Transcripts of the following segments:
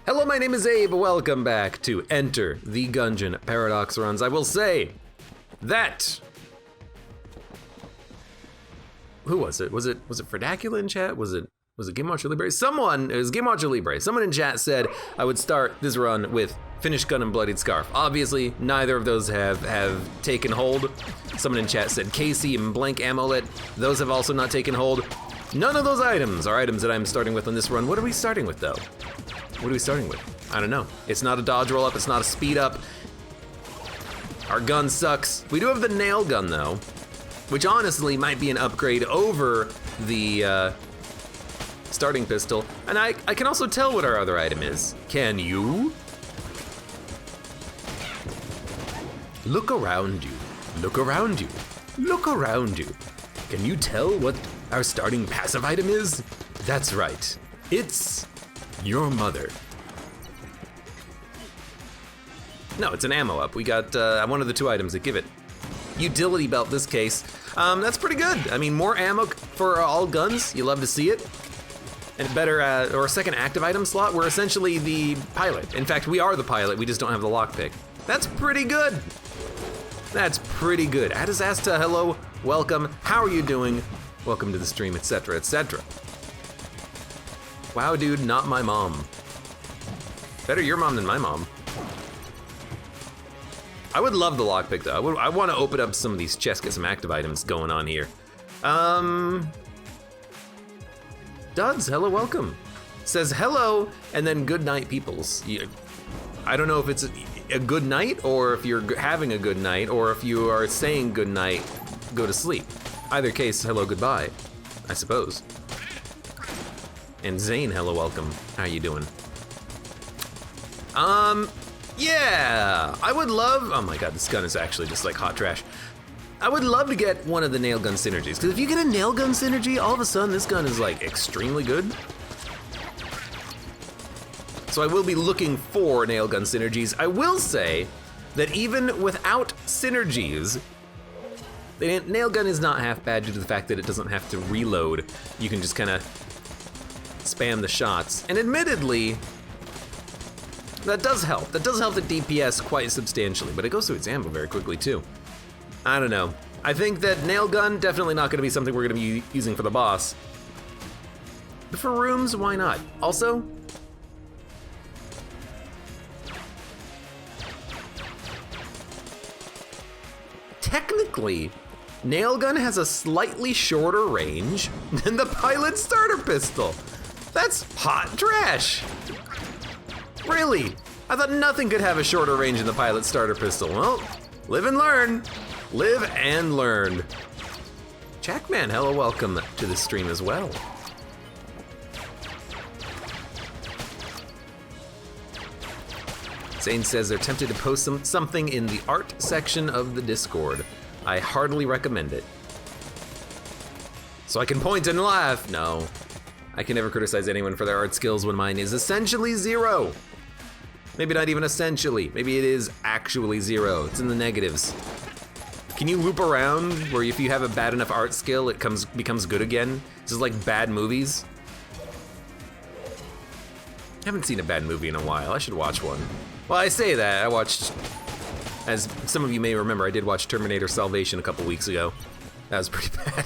Hello, my name is Abe. Welcome back to Enter the Gungeon Paradox Runs. I will say that... Who was it? Was it Fredacula in chat? Was it Game Watcher Libre? It was Game Watcher Libre. Someone in chat said I would start this run with Finished Gun and Bloodied Scarf. Obviously, neither of those have taken hold. Someone in chat said Casey and Blank Amulet. Those have also not taken hold. None of those items are items that I'm starting with on this run. What are we starting with, though? What are we starting with? I don't know. It's not a dodge roll up, it's not a speed up. Our gun sucks. We do have the nail gun though, which honestly might be an upgrade over the starting pistol. And I can also tell what our other item is. Can you? Look around you. Look around you. Look around you. Can you tell what our starting passive item is? That's right. It's your mother. No, it's an ammo up. We got one of the two items that give it. Utility belt this case. That's pretty good. I mean, more ammo for all guns. You love to see it. And better, or a second active item slot. We're essentially the pilot. In fact, we are the pilot. We just don't have the lockpick. That's pretty good. That's pretty good. Adizasta, hello, welcome. How are you doing? Welcome to the stream, etc., etc. Wow, dude, not my mom. Better your mom than my mom. I would love the lockpick though. I want to open up some of these chests, get some active items going on here. Duds, hello, welcome. Says hello, and then good night, peoples. I don't know if it's a good night, or if you're having a good night, or if you are saying good night, go to sleep. Either case, hello, goodbye, I suppose. And Zane, hello, welcome. How you doing? Yeah, I would love, oh my god, this gun is actually just like hot trash. I would love to get one of the nail gun synergies, because if you get a nail gun synergy, all of a sudden this gun is like extremely good. So I will be looking for nail gun synergies. I will say that even without synergies, the nail gun is not half bad due to the fact that it doesn't have to reload. You can just kind of spam the shots. And admittedly, that does help. That does help the DPS quite substantially, but it goes through its ammo very quickly too. I don't know. I think that nail gun, definitely not gonna be something we're gonna be using for the boss. But for rooms, why not? Also, technically, nail gun has a slightly shorter range than the pilot starter pistol. That's hot trash. Really? I thought nothing could have a shorter range than the pilot starter pistol. Well, live and learn. Live and learn. Jackman, hello, welcome to the stream as well. Zane says they're tempted to post something in the art section of the Discord. I heartily recommend it. So I can point and laugh. No, I can never criticize anyone for their art skills when mine is essentially zero. Maybe not even essentially, maybe it is actually zero. It's in the negatives. Can you loop around where if you have a bad enough art skill, it becomes good again? This is like bad movies. I haven't seen a bad movie in a while. I should watch one. Well, I say that, I watched, as some of you may remember, I did watch Terminator Salvation a couple weeks ago. That was pretty bad.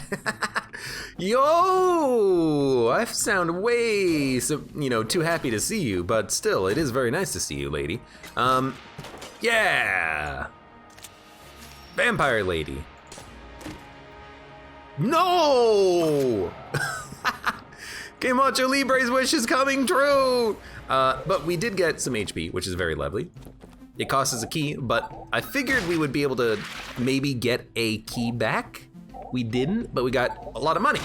Yo, I sound way, too happy to see you, but still, it is very nice to see you, lady. Yeah. Vampire lady. No! Game Watcher Libre's wish is coming true! But we did get some HP, which is very lovely. It costs us a key, but I figured we would be able to maybe get a key back. We didn't, but we got a lot of money,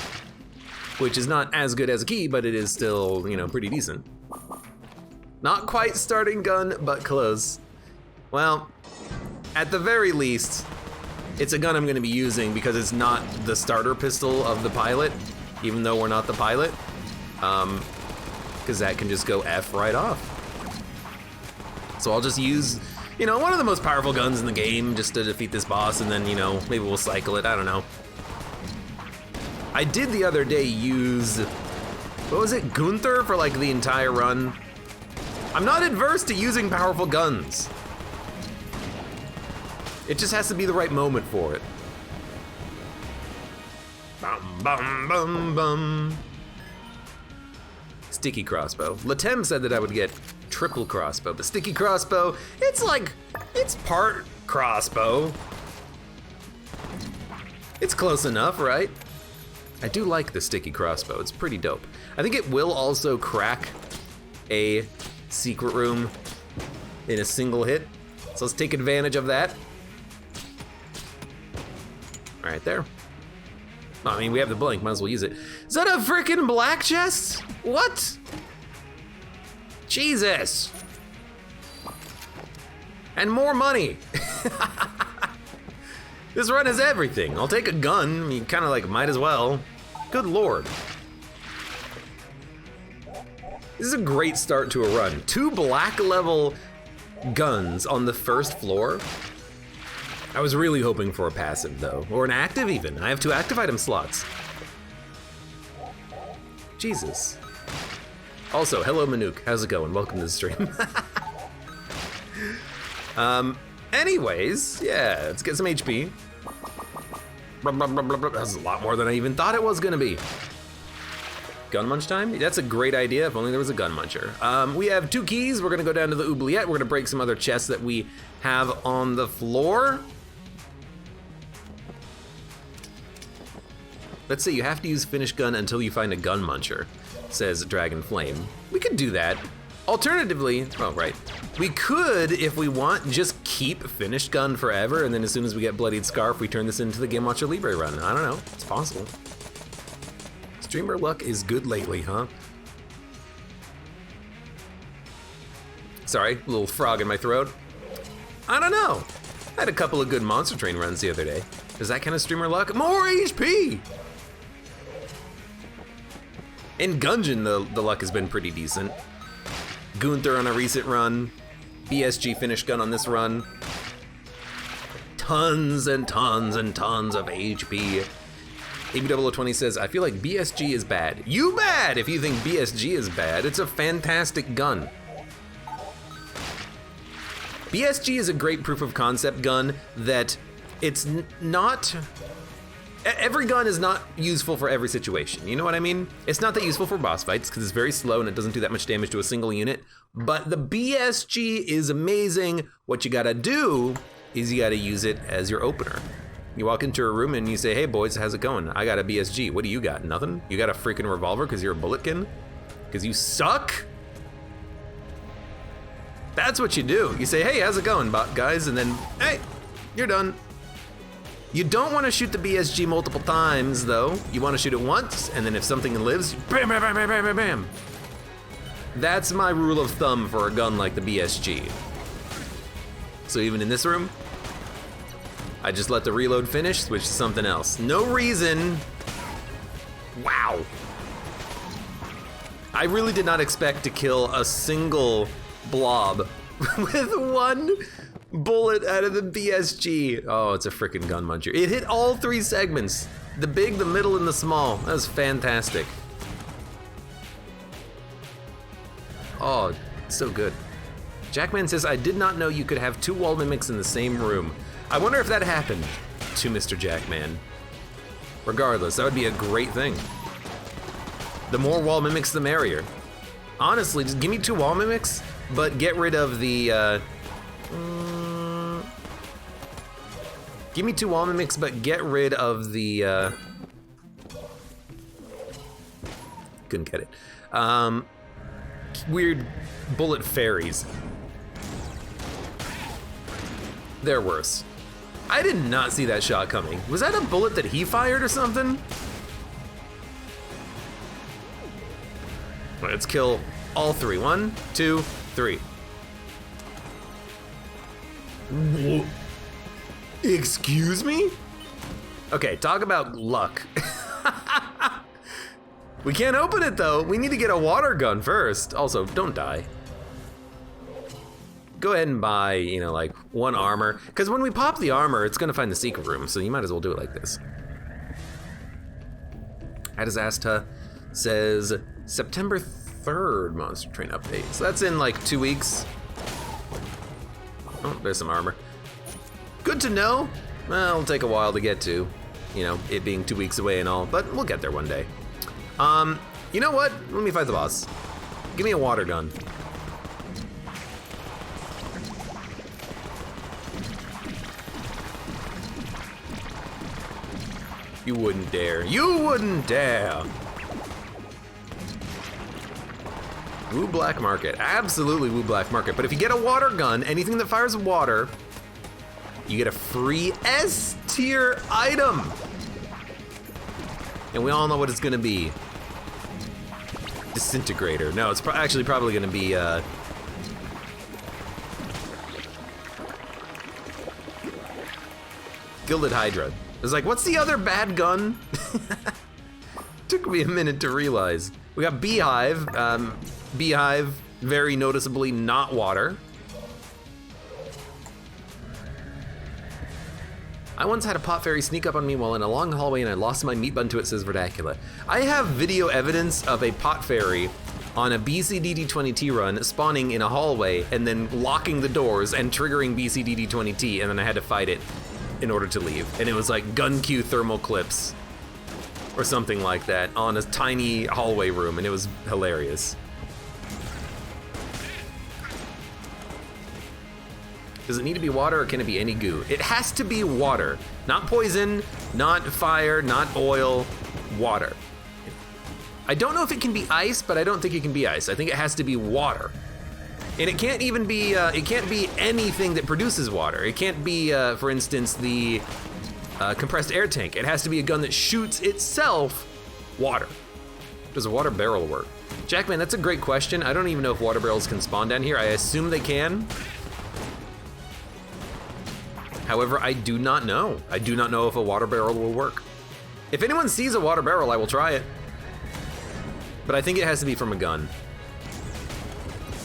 which is not as good as a key, but it is still, pretty decent. Not quite starting gun, but close. Well, at the very least, it's a gun I'm gonna be using because it's not the starter pistol of the pilot, even though we're not the pilot. Because that can just go F right off. So I'll just use, one of the most powerful guns in the game just to defeat this boss, and then, maybe we'll cycle it, I don't know. I did the other day use, what was it, Gunther for like the entire run? I'm not adverse to using powerful guns. It just has to be the right moment for it. Bum, bum, bum, bum. Sticky crossbow. Latem said that I would get triple crossbow, but sticky crossbow, it's part crossbow. It's close enough, right? I do like the sticky crossbow, it's pretty dope. I think it will also crack a secret room in a single hit. So let's take advantage of that. Right there. I mean, we have the blink, might as well use it. Is that a freaking black chest? What? Jesus. And more money. This run is everything. I'll take a gun, you kind of like might as well. Good Lord. This is a great start to a run. 2 black level guns on the first floor. I was really hoping for a passive though, or an active even. I have 2 active item slots. Jesus. Also, hello Manuk, how's it going? Welcome to the stream. Anyways, yeah, let's get some HP. That's a lot more than I even thought it was gonna be. Gun munch time? That's a great idea, if only there was a gun muncher. We have 2 keys, we're gonna go down to the oubliette, we're gonna break some other chests that we have on the floor. Let's say you have to use finish gun until you find a gun muncher, says Dragon Flame. We could do that. Alternatively, oh right, we could, if we want, just keep finished gun forever, and then as soon as we get Bloodied Scarf, we turn this into the Game Watcher Libre run. I don't know, it's possible. Streamer luck is good lately, huh? Sorry, little frog in my throat. I don't know. I had a couple of good Monster Train runs the other day. Is that kind of streamer luck? More HP! In Gungeon, the luck has been pretty decent. Gunther on a recent run. BSG finish gun on this run. Tons and tons and tons of HP. AB0020 says, I feel like BSG is bad. You bad if you think BSG is bad. It's a fantastic gun. BSG is a great proof of concept gun that it's not, every gun is not useful for every situation. You know what I mean? It's not that useful for boss fights because it's very slow and it doesn't do that much damage to a single unit, but the BSG is amazing. What you gotta do is you gotta use it as your opener. You walk into a room and you say, hey boys, how's it going? I got a BSG. What do you got? Nothing? You got a freaking revolver because you're a bulletkin? Because you suck? That's what you do. You say, hey, how's it going, guys? And then, hey, you're done. You don't want to shoot the BSG multiple times, though. You want to shoot it once, and then if something lives, bam, bam, bam, bam, bam, bam, bam. That's my rule of thumb for a gun like the BSG. So even in this room, I just let the reload finish, switch to something else. No reason. Wow. I really did not expect to kill a single blob with 1 bullet out of the BSG. Oh, it's a freaking gun muncher. It hit all 3 segments. The big, the middle, and the small. That was fantastic. Oh, so good. Jackman says, I did not know you could have 2 wall mimics in the same room. I wonder if that happened to Mr. Jackman. Regardless, that would be a great thing. The more wall mimics, the merrier. Honestly, just give me 2 wall mimics, but get rid of the, give me 2 wall mimics, but get rid of the, couldn't get it. Weird bullet fairies. They're worse. I did not see that shot coming. Was that a bullet that he fired or something? Let's kill all 3. 1, 2, 3. Whoa. Excuse me? Okay, talk about luck. We can't open it though. We need to get a water gun first. Also, don't die. Go ahead and buy, you know, like 1 armor. Because when we pop the armor, it's gonna find the secret room, so you might as well do it like this. Adizasta says, September 3rd Monster Train update. So that's in like 2 weeks. Oh, there's some armor. Good to know. Well, it'll take a while to get to, you know, it being 2 weeks away and all, but we'll get there one day. You know what? Let me fight the boss. Give me a water gun. You wouldn't dare. You wouldn't dare. Woo Black Market. Absolutely Woo Black Market. But if you get a water gun, anything that fires water, you get a free S tier item. And we all know what it's gonna be. Disintegrator. No, it's actually probably gonna be Gilded Hydra. It's like, what's the other bad gun? Took me a minute to realize. We got Beehive. Beehive, very noticeably not water. I once had a pot fairy sneak up on me while in a long hallway and I lost my meat bun to it, says Verdacula. I have video evidence of a pot fairy on a BCDD20T run spawning in a hallway and then locking the doors and triggering BCDD20T, and then I had to fight it in order to leave. And it was like gun Q thermal clips or something like that on a tiny hallway room, and it was hilarious. Does it need to be water or can it be any goo? It has to be water. Not poison, not fire, not oil, water. I don't know if it can be ice, but I don't think it can be ice. I think it has to be water. And it can't even be, it can't be anything that produces water. It can't be, for instance, the compressed air tank. It has to be a gun that shoots itself water. Does a water barrel work? Jackman, that's a great question. I don't even know if water barrels can spawn down here. I assume they can. However, I do not know. I do not know if a water barrel will work. If anyone sees a water barrel, I will try it. But I think it has to be from a gun.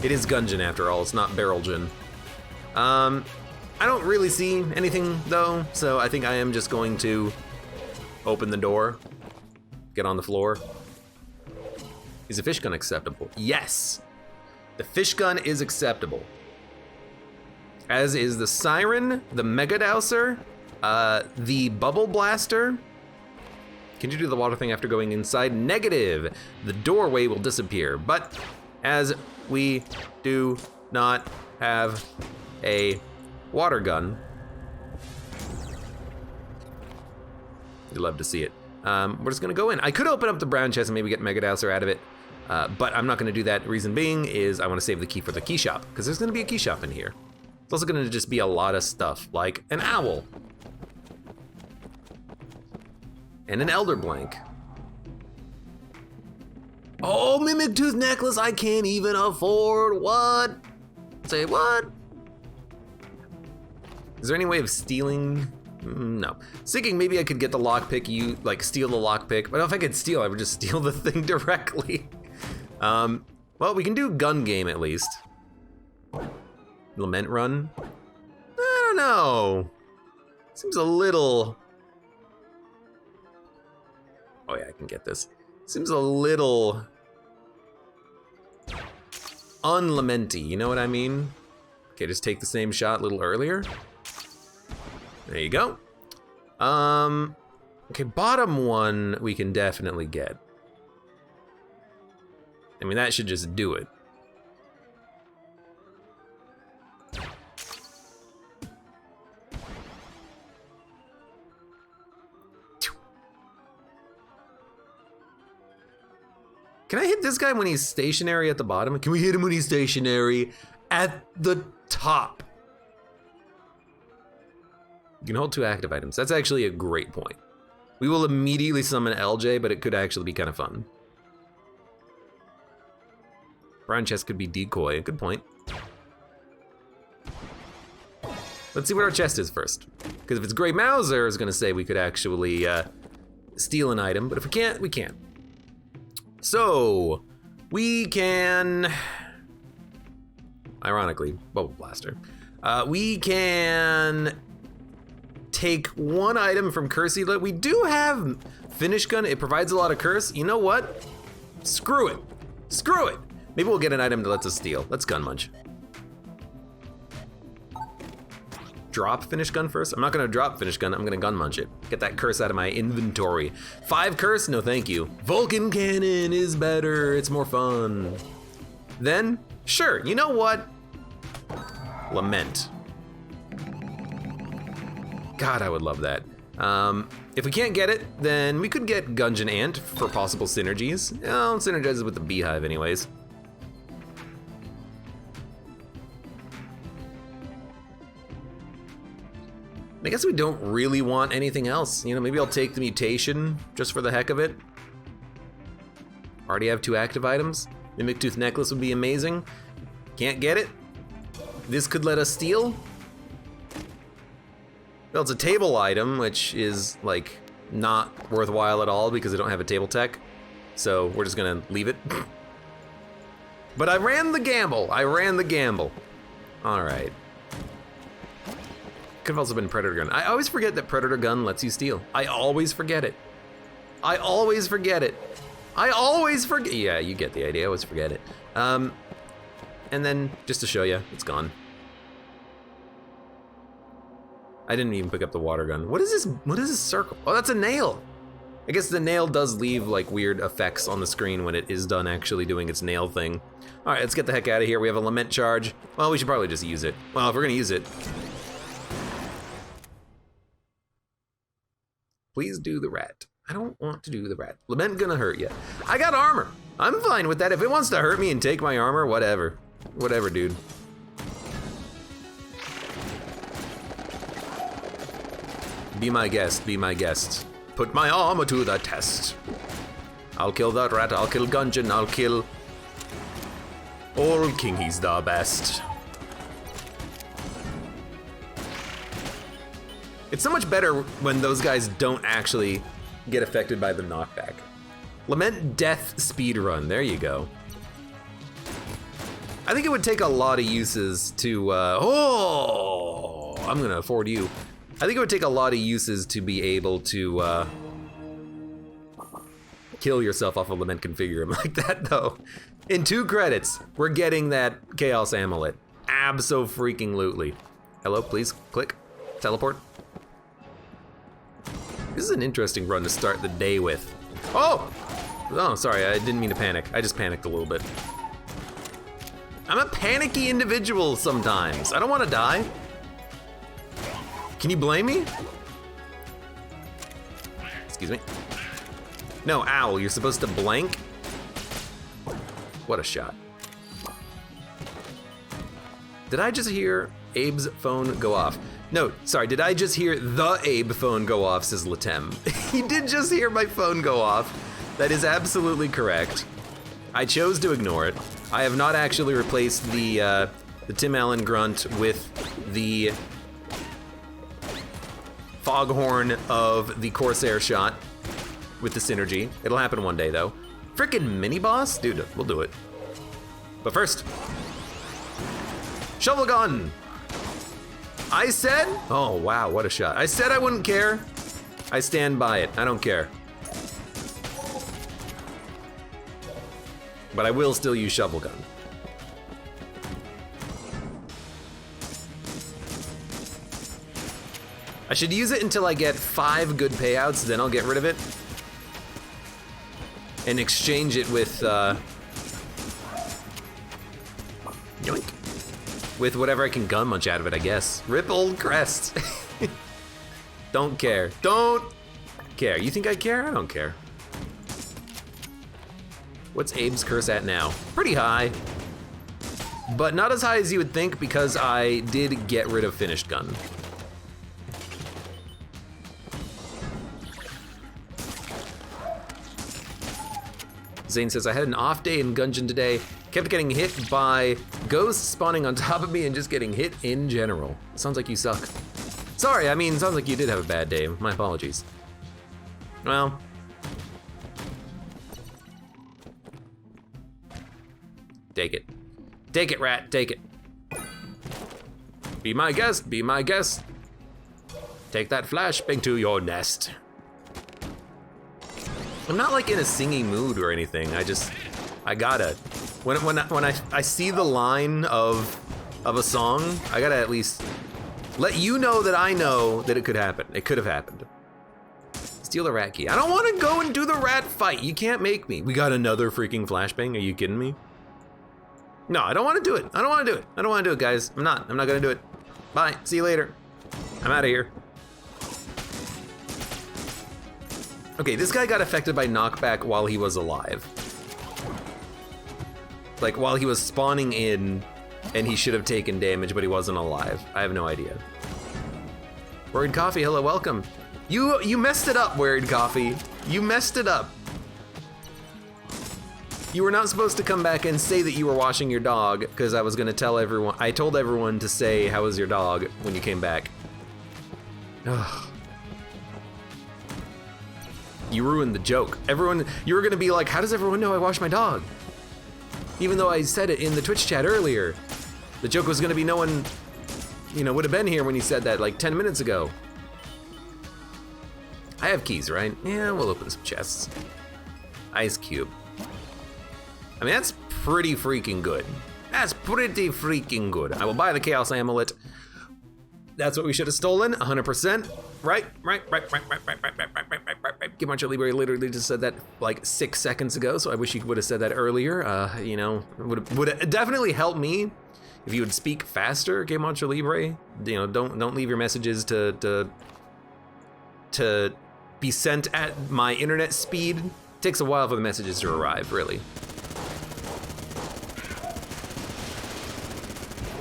It is Gungeon after all, it's not Barrelgeon. I don't really see anything though, so I think I am just going to open the door, get on the floor. Is a fish gun acceptable? Yes, the fish gun is acceptable. As is the Siren, the Mega Dowser, the Bubble Blaster. Can you do the water thing after going inside? Negative. The doorway will disappear. But as we do not have a water gun, you'd love to see it. We're just gonna go in. I could open up the brown chest and maybe get Mega Dowser out of it, but I'm not gonna do that. Reason being is I wanna save the key for the key shop, because there's gonna be a key shop in here. It's also gonna just be a lot of stuff, like an owl. And an elder blank. Oh, Mimic Tooth necklace I can't even afford. What? Say what? Is there any way of stealing? No. Thinking maybe I could get the lockpick, you like steal the lockpick, but if I could steal, I would just steal the thing directly. Well, we can do gun game at least. Lament run? I don't know. Seems a little... Oh yeah, I can get this. Seems a little unlamenty, you know what I mean? Okay, just take the same shot a little earlier. There you go. Okay, bottom one we can definitely get. I mean, that should just do it. Can I hit this guy when he's stationary at the bottom? Can we hit him when he's stationary at the top? You can hold 2 active items. That's actually a great point. We will immediately summon LJ, but it could actually be kind of fun. Brown chest could be decoy, good point. Let's see what our chest is first. Because if it's Grey Mauser, is gonna say we could actually steal an item, but if we can't, we can't. So, we can, ironically, Bubble Blaster. We can take 1 item from Cursey. We do have Finish Gun, it provides a lot of curse. You know what? Screw it, screw it. Maybe we'll get an item that lets us steal. Let's gun munch. Drop finish gun first? I'm not gonna drop finish gun, I'm gonna gun munch it. Get that curse out of my inventory. 5 curse? No thank you. Vulcan cannon is better, it's more fun. Then, sure, you know what? Lament. God, I would love that. If we can't get it, then we could get Gungeon Ant for possible synergies. I'll synergize it with the beehive anyways. I guess we don't really want anything else. You know, maybe I'll take the mutation just for the heck of it. Already have 2 active items. Mimic Tooth Necklace would be amazing. Can't get it. This could let us steal. Well, it's a table item, which is like not worthwhile at all because I don't have a table tech. So we're just gonna leave it. But I ran the gamble. I ran the gamble. All right. Could have also been Predator Gun. I always forget that Predator Gun lets you steal. I always forget it. I always forget it. I always forget. Yeah, you get the idea. I always forget it. And then just to show you, it's gone. I didn't even pick up the water gun. What is this? What is this circle? Oh, that's a nail. I guess the nail does leave like weird effects on the screen when it is done actually doing its nail thing. All right, let's get the heck out of here. We have a lament charge. Well, we should probably just use it. Well, if we're gonna use it, please do the rat. I don't want to do the rat. Lament gonna hurt you. I got armor. I'm fine with that. If it wants to hurt me and take my armor, whatever. Whatever, dude. Be my guest, be my guest. Put my armor to the test. I'll kill that rat, I'll kill Gungeon, I'll kill all king, he's the best. It's so much better when those guys don't actually get affected by the knockback. Lament Death Speedrun, there you go. I think it would take a lot of uses to, I'm gonna afford you. I think it would take a lot of uses to be able to kill yourself off a Lament Configure like that though. In 2 credits, we're getting that Chaos Amulet. Abso-freaking-lutely. Hello, please, click, teleport. This is an interesting run to start the day with. Oh! Oh, sorry, I didn't mean to panic. I just panicked a little bit. I'm a panicky individual sometimes. I don't want to die. Can you blame me? Excuse me. No, owl, you're supposed to blank? What a shot. Did I just hear Abe's phone go off? No, sorry, did I just hear the Abe phone go off, says Latem. He did just hear my phone go off. That is absolutely correct. I chose to ignore it. I have not actually replaced the Tim Allen grunt with the foghorn of the Corsair shot with the synergy. It'll happen one day though. Frickin' mini boss? Dude, we'll do it. But first, shovel gun. I said, oh wow, what a shot. I said I wouldn't care. I stand by it, I don't care. But I will still use shovel gun. I should use it until I get 5 good payouts, then I'll get rid of it. And exchange it with, yoink. With whatever I can gun munch out of it, I guess. Rip old crest. Don't care. Don't care. You think I care? I don't care. What's Abe's curse at now? Pretty high. But not as high as you would think because I did get rid of finished gun. Zane says, I had an off day in Gungeon today. Kept getting hit by ghosts spawning on top of me and just getting hit in general. Sounds like you suck. Sorry, I mean, sounds like you did have a bad day. My apologies. Well. Take it. Take it, rat, take it. Be my guest, be my guest. Take that flashbang to your nest. I'm not like in a singing mood or anything. I I gotta. When I see the line of a song, I gotta at least let you know that I know that it could happen. It could have happened. Steal the rat key. I don't want to go and do the rat fight. You can't make me. We got another freaking flashbang. Are you kidding me? No, I don't want to do it. I don't want to do it. I don't want to do it, guys. I'm not gonna do it. Bye. See you later. I'm out of here. Okay, this guy got affected by knockback while he was alive. Like while he was spawning in, and he should have taken damage, but he wasn't alive. I have no idea. Worried Coffee, hello, welcome. You messed it up, Worried Coffee. You messed it up. You were not supposed to come back and say that you were washing your dog, because I was gonna tell everyone, I told everyone to say, how was your dog, when you came back. Ugh. You ruined the joke. Everyone, you were gonna be like, how does everyone know I wash my dog? Even though I said it in the Twitch chat earlier. The joke was gonna be no one, would have been here when you said that like 10 minutes ago. I have keys, right? Yeah, we'll open some chests. Ice cube. I mean, that's pretty freaking good. That's pretty freaking good. I will buy the Chaos Amulet. That's what we should have stolen, 100%. Right. Gimacho Libre literally just said that like 6 seconds ago, so I wish he would have said that earlier. Would definitely help me if you would speak faster, Gimacho Libre. Don't leave your messages to be sent at my internet speed. It takes a while for the messages to arrive, really.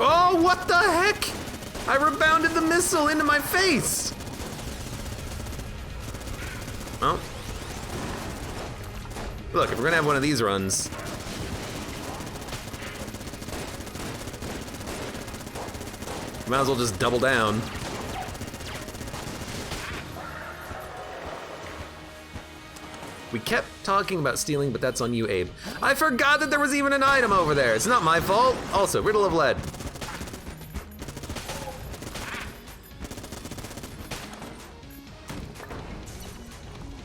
Oh, what the heck? I rebounded the missile into my face. Well, look, if we're gonna have one of these runs, might as well just double down. We kept talking about stealing, but that's on you, Abe. I forgot that there was even an item over there. It's not my fault. Also, Riddle of Lead.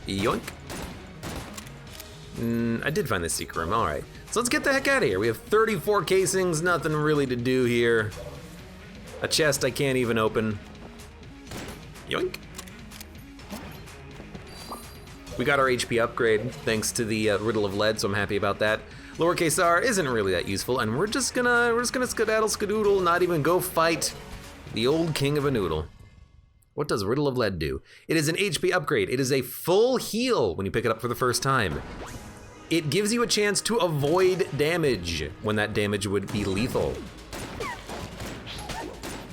Yoink. I did find this secret room, all right. So let's get the heck out of here. We have 34 casings, nothing really to do here. A chest I can't even open. Yoink. We got our HP upgrade thanks to the Riddle of Lead, so I'm happy about that. Lowercase r isn't really that useful, and we're just gonna skedaddle skedoodle, not even go fight the old king of a noodle. What does Riddle of Lead do? It is an HP upgrade. It is a full heal when you pick it up for the first time. It gives you a chance to avoid damage when that damage would be lethal.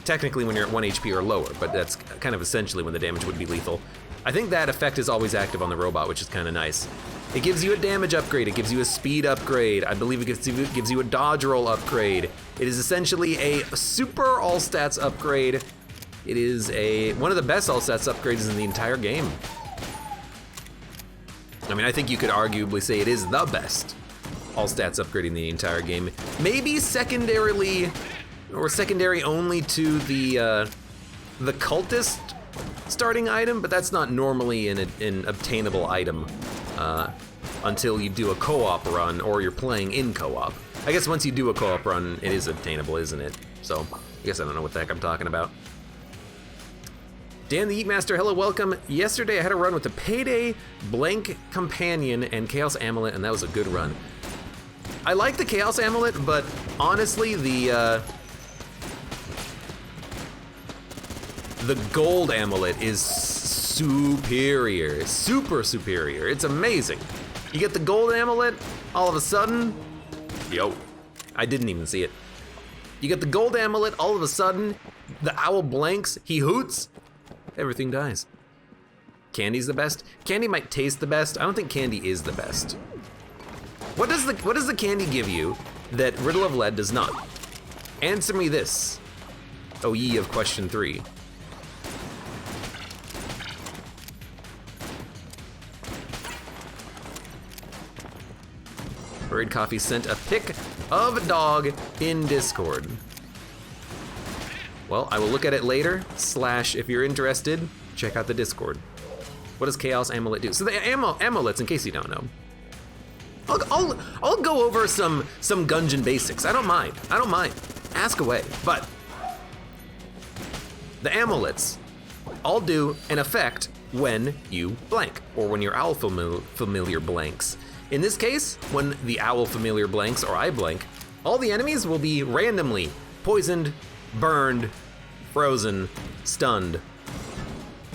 Technically when you're at 1 HP or lower, but that's kind of essentially when the damage would be lethal. I think that effect is always active on the robot, which is kind of nice. It gives you a damage upgrade, it gives you a speed upgrade, I believe it gives you a dodge roll upgrade. It is essentially a super all stats upgrade. It is one of the best all stats upgrades in the entire game. I mean, I think you could arguably say it is the best all stats upgrade in the entire game. Maybe secondary only to the cultist starting item, but that's not normally an obtainable item until you do a co-op run or you're playing in co-op. I guess once you do a co-op run, it is obtainable, isn't it? So I guess I don't know what the heck I'm talking about. Dan the Eatmaster, hello, welcome. Yesterday I had a run with the Payday, Blank Companion, and Chaos Amulet, and that was a good run. I like the Chaos Amulet, but honestly, the Gold Amulet is superior, super superior. It's amazing. You get the Gold Amulet, all of a sudden, I didn't even see it. You get the Gold Amulet, all of a sudden, the owl blanks, he hoots, everything dies. Candy's the best. Candy might taste the best. I don't think candy is the best. What does the candy give you that Riddle of Lead does not? Answer me this, O ye of question 3. Buried Coffee sent a pic of a dog in Discord. Well, I will look at it later, / if you're interested, check out the Discord. What does Chaos Amulet do? So the amulets, in case you don't know, I'll go over some Gungeon basics. I don't mind. Ask away. But the amulets all do an effect when you blank, or when your owl familiar blanks. In this case, when the owl familiar blanks or I blank, all the enemies will be randomly poisoned, burned, frozen, stunned.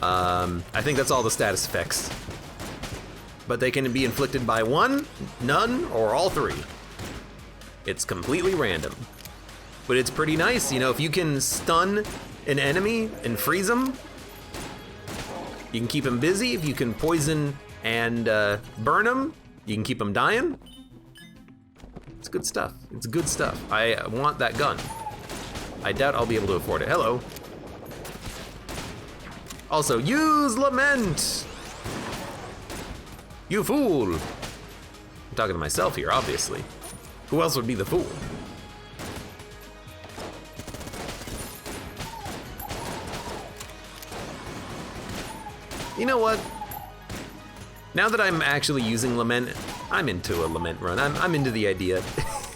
I think that's all the status effects. But they can be inflicted by one, none, or all three. It's completely random. But it's pretty nice, you know, if you can stun an enemy and freeze them, you can keep them busy. If you can poison and burn them, you can keep them dying. It's good stuff. It's good stuff. I want that gun. I doubt I'll be able to afford it. Hello. Also, use Lament! You fool! I'm talking to myself here, obviously. Who else would be the fool? You know what? Now that I'm actually using Lament, I'm into a Lament run. I'm into the idea.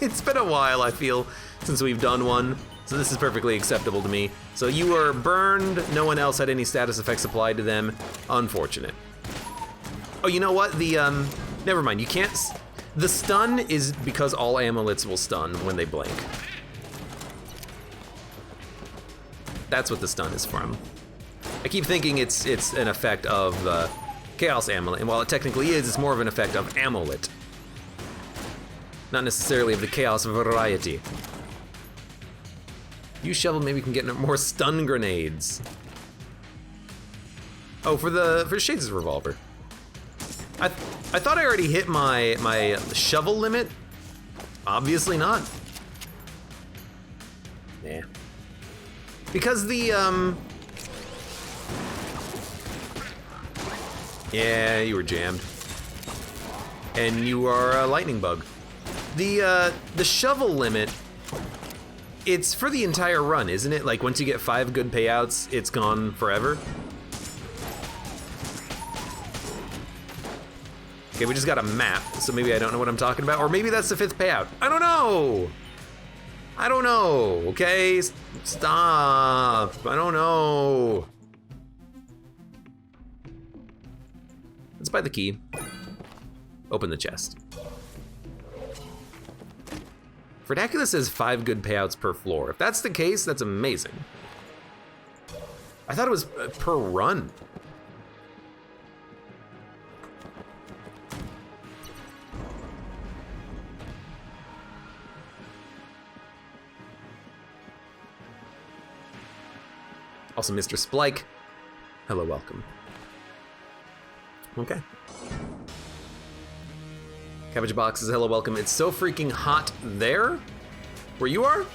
It's been a while, I feel, since we've done one, so this is perfectly acceptable to me. So you were burned, no one else had any status effects applied to them. Unfortunate. Oh, you know what? Never mind, you can't, the stun is because all amulets will stun when they blink. That's what the stun is from. I keep thinking it's an effect of Chaos Amulet, and while it technically is, it's more of an effect of Amulet. Not necessarily of the Chaos variety. Use Shovel, maybe we can get more stun grenades. Oh, for Shades' revolver. I thought I already hit my shovel limit. Obviously not. Nah. Because the yeah, you were jammed. And you are a lightning bug. The shovel limit, it's for the entire run, isn't it? Like once you get 5 good payouts, it's gone forever. Okay, we just got a map, so maybe I don't know what I'm talking about, or maybe that's the 5th payout. I don't know. I don't know, okay? Stop, I don't know. Let's buy the key. Open the chest. Verdacula says 5 good payouts per floor. If that's the case, that's amazing. I thought it was per run. Also, Mr. Splike, hello, welcome. Okay. Cabbage Box says, hello, welcome. It's so freaking hot there, where you are?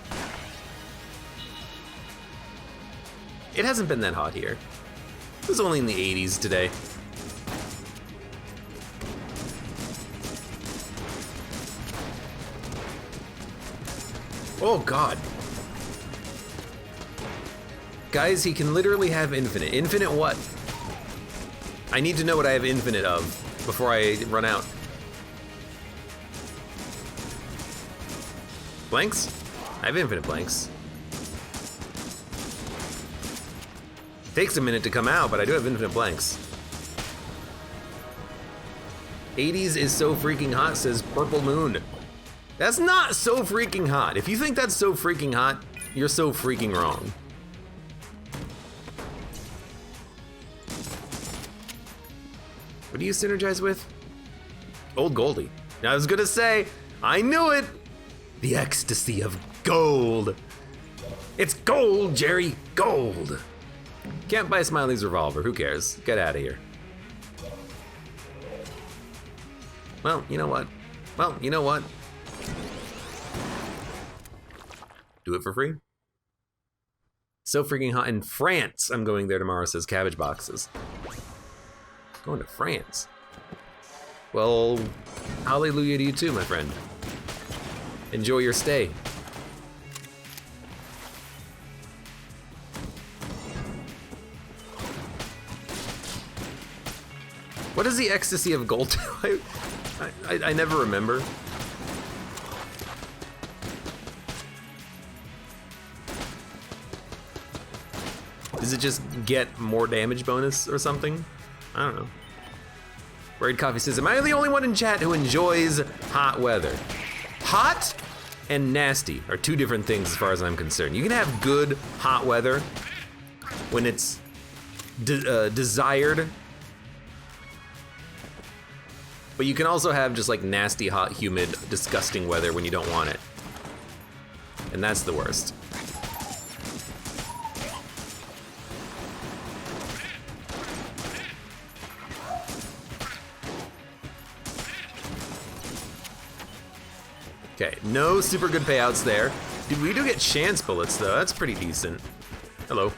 It hasn't been that hot here. It was only in the 80s today. Oh, God. Guys, he can literally have infinite. Infinite what? I need to know what I have infinite of before I run out. Blanks? I have infinite blanks. Takes a minute to come out, but I do have infinite blanks. 80s is so freaking hot, says Purple Moon. That's not so freaking hot. If you think that's so freaking hot, you're so freaking wrong. What do you synergize with? Old Goldie. I was gonna say, I knew it! The ecstasy of gold. It's gold, Jerry, gold. Can't buy Smiley's revolver, who cares? Get out of here. Well, you know what? Well, you know what? Do it for free. So freaking hot in France. I'm going there tomorrow, says Cabbage Boxes. Going to France. Well, hallelujah to you too, my friend. Enjoy your stay. What does the ecstasy of gold do? I never remember. Does it just get more damage bonus or something? I don't know. Raid Coffee says, am I the only one in chat who enjoys hot weather? Hot and nasty are two different things as far as I'm concerned. You can have good hot weather when it's desired, but you can also have just like nasty, hot, humid, disgusting weather when you don't want it. And that's the worst. Okay, no super good payouts there. Dude, we do get chance bullets though, that's pretty decent. Hello.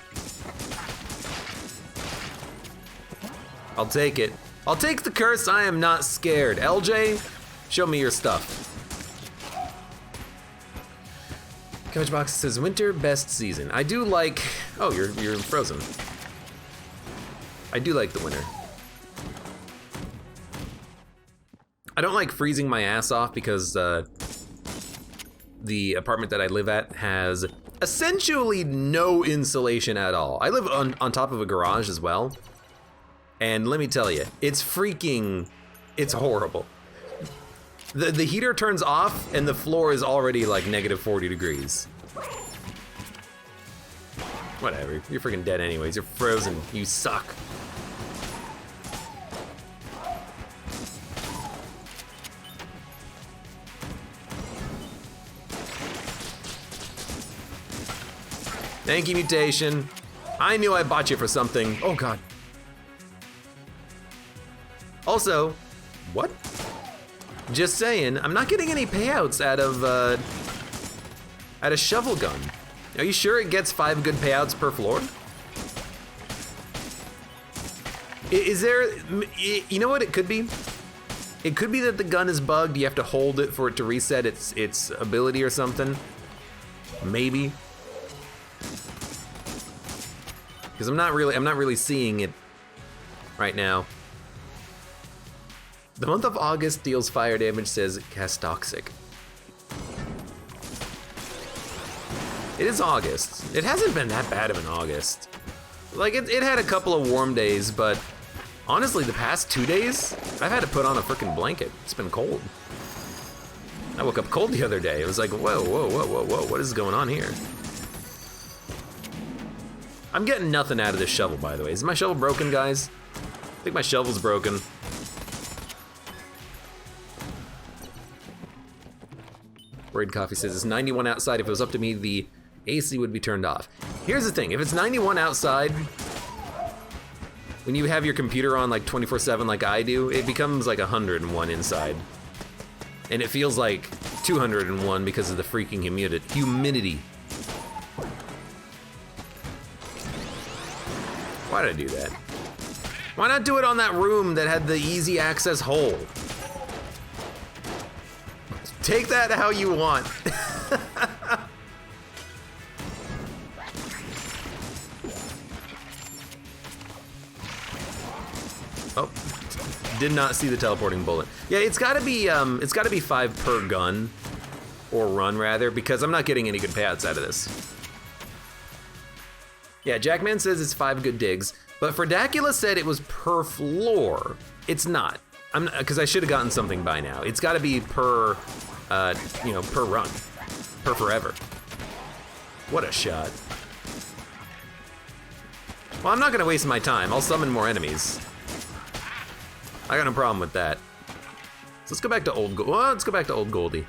I'll take it. I'll take the curse, I am not scared. LJ, show me your stuff. Coach Box says, winter best season. I do like, oh, you're frozen. I do like the winter. I don't like freezing my ass off because the apartment that I live at has essentially no insulation at all. I live on top of a garage as well. And let me tell you, it's horrible. The heater turns off and the floor is already like -40 degrees. Whatever, you're freaking dead anyways, you're frozen, you suck. Thank you, Mutation. I knew I bought you for something. Oh God. Also, what? Just saying, I'm not getting any payouts out of shovel gun. Are you sure it gets 5 good payouts per floor? Is there, you know what it could be? It could be that the gun is bugged, you have to hold it for it to reset its ability or something. Maybe. Because I'm not really seeing it right now. The month of August deals fire damage, says Cast Toxic. It is August. It hasn't been that bad of an August. Like, it had a couple of warm days, but honestly, the past 2 days, I've had to put on a freaking blanket. It's been cold. I woke up cold the other day. It was like, whoa, whoa, whoa, whoa, whoa, what is going on here? I'm getting nothing out of this shovel, by the way. Is my shovel broken, guys? I think my shovel's broken. Raid Coffee says, it's 91 outside. If it was up to me, the AC would be turned off. Here's the thing, if it's 91 outside, when you have your computer on like 24/7 like I do, it becomes like 101 inside. And it feels like 201 because of the freaking humidity. Why did I do that? Why not do it on that room that had the easy access hole? Take that how you want. Oh, did not see the teleporting bullet. Yeah, it's gotta be 5 per gun, or run rather, because I'm not getting any good payouts out of this. Yeah, Jackman says it's 5 good digs, but Fredacula said it was per floor. It's not. Because I should have gotten something by now. It's got to be per, per run, per forever. What a shot. Well, I'm not gonna waste my time. I'll summon more enemies. I got no problem with that. So let's go back to Old Goldie.